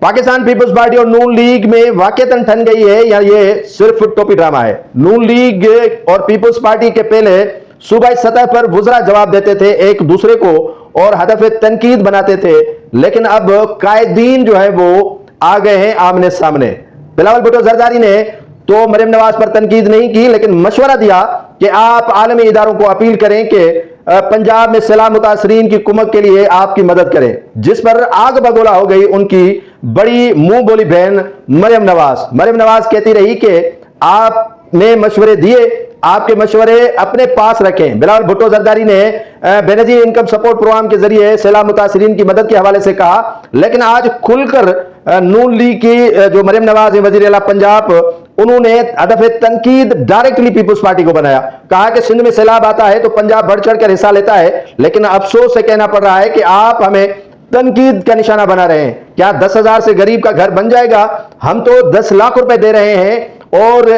Pakistan peoples party और नून league में वाकईतन ठन गई है या ये सिर्फ टोपी ड्रामा है। नून लीग और पीपल्स पार्टी के पहले सूबाई सतह पर वुज़रा जवाब देते थे एक दूसरे को और हदफ तनकीद बनाते थे, लेकिन अब कायदीन जो है वो आ गए हैं आमने सामने। बिलावल भुट्टो जरदारी ने तो मरियम नवाज पर तनकीद नहीं की, लेकिन मशवरा दिया कि आप आलमी इदारों को अपील करें कि पंजाब में सैलाब मुतासरीन की कुमक के लिए आपकी मदद करें, जिस पर आग बगोला हो गई उनकी बड़ी मुंह बोली बहन मरियम नवाज। मरियम नवाज कहती रही कि आपने मशवरे दिए, आपके मशवरे अपने पास रखें। बिलावल भुट्टो जरदारी ने बेनजीर इनकम सपोर्ट प्रोग्राम के जरिए सैलाब मुतासरीन की मदद के हवाले से कहा, लेकिन आज खुलकर नून लीग की जो मरियम नवाज है वजीर आला पंजाब, उन्होंने हदफ तनकीद डायरेक्टली पीपल्स पार्टी को बनाया। कहा कि सिंध में सैलाब आता है तो पंजाब बढ़ चढ़ कर हिस्सा लेता है, लेकिन अफसोस से कहना पड़ रहा है कि आप हमें तनकीद का निशाना बना रहे हैं। क्या 10,000 से गरीब का घर बन जाएगा? हम तो 10 लाख रुपए दे रहे हैं और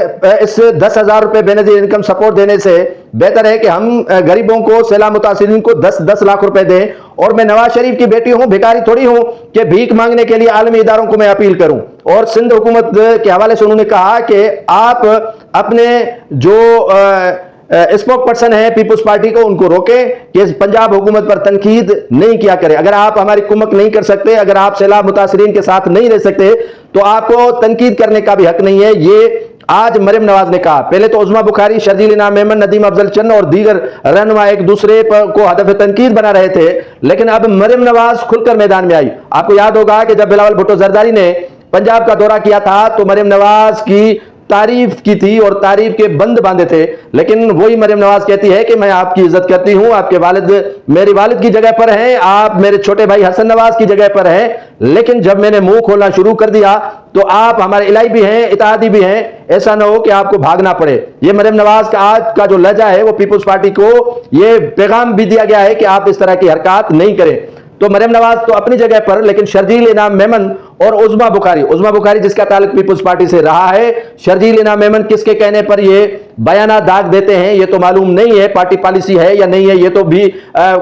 इस 10,000 रुपए बेनजीर इनकम सपोर्ट देने से बेहतर है कि हम गरीबों को सैलाब मुतासिरीन को 10-10 लाख रुपए दें। और मैं नवाज शरीफ की बेटी हूं, भिखारी थोड़ी हूं कि भीख मांगने के लिए आलमी इदारों को मैं अपील करूं। और सिंध हुकूमत के हवाले से उन्होंने कहा कि आप अपने जो स्पोक पर्सन है पीपल्स पार्टी को, उनको रोकें कि पंजाब हुकूमत पर तनकीद नहीं किया करें। अगर आप हमारी कुमक नहीं कर सकते, अगर आप सैलाब मुतासरीन के साथ नहीं रह सकते, तो आपको तनकीद करने का भी हक नहीं है। ये आज मरियम नवाज ने कहा। पहले तो उज़्मा बुखारी, शर्जील इनाम मेमन, नदीम अफजल चन्न और दीगर रहनुमा एक दूसरे को हदफ तनकीद बना रहे थे, लेकिन अब मरियम नवाज खुलकर मैदान में आई। आपको याद होगा कि जब बिलावल भुट्टो जरदारी ने पंजाब का दौरा किया था तो मरियम नवाज की तारीफ की थी और तारीफ के बंद बांधे थे, लेकिन वही मरियम नवाज कहती है कि मैं आपकी इज्जत करती हूं, आपके वालिद मेरी वालिद की जगह पर हैं, आप मेरे छोटे भाई हसन नवाज की जगह पर हैं, लेकिन जब मैंने मुंह खोलना शुरू कर दिया तो आप हमारे इलाही भी हैं, इत्तेहादी भी हैं, ऐसा ना हो कि आपको भागना पड़े। ये मरियम नवाज का आज का जो लहजा है वो पीपल्स पार्टी को ये पैगाम भी दिया गया है कि आप इस तरह की हरकत नहीं करें। तो मरियम नवाज तो अपनी जगह पर, लेकिन शर्जील इनाम मेमन और उज़्मा बुखारी जिसका ताल्लुक पीपल्स पार्टी से रहा है, शर्जील इनाम मेमन किसके कहने पर ये बयाना दाग देते हैं ये तो मालूम नहीं है। पार्टी पॉलिसी है या नहीं है ये तो भी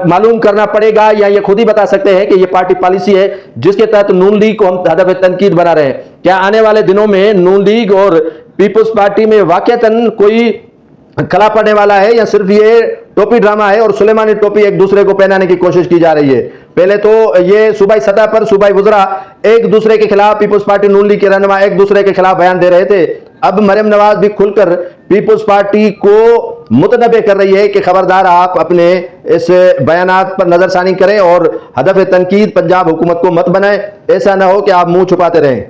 मालूम करना पड़ेगा, या ये खुद ही बता सकते हैं कि ये पार्टी पॉलिसी है जिसके तहत नून लीग को हम हदफ तनकीद बना रहे हैं। क्या आने वाले दिनों में नून लीग और पीपल्स पार्टी में वाकईतन कोई खला पड़ने वाला है, या सिर्फ ये टोपी ड्रामा है और सुलेमानी टोपी एक दूसरे को पहनाने की कोशिश की जा रही है? पहले तो ये सूबाई सतह पर सूबाई वुज़रा एक दूसरे के खिलाफ, पीपल्स पार्टी नून लीग के रहनुमा एक दूसरे के खिलाफ बयान दे रहे थे। अब मरियम नवाज भी खुलकर पीपल्स पार्टी को मुतनबे कर रही है कि खबरदार आप अपने इस बयानात पर नजरसानी करें और हदफ तनकीद पंजाब हुकूमत को मत बनाएं, ऐसा ना हो कि आप मुंह छुपाते रहें।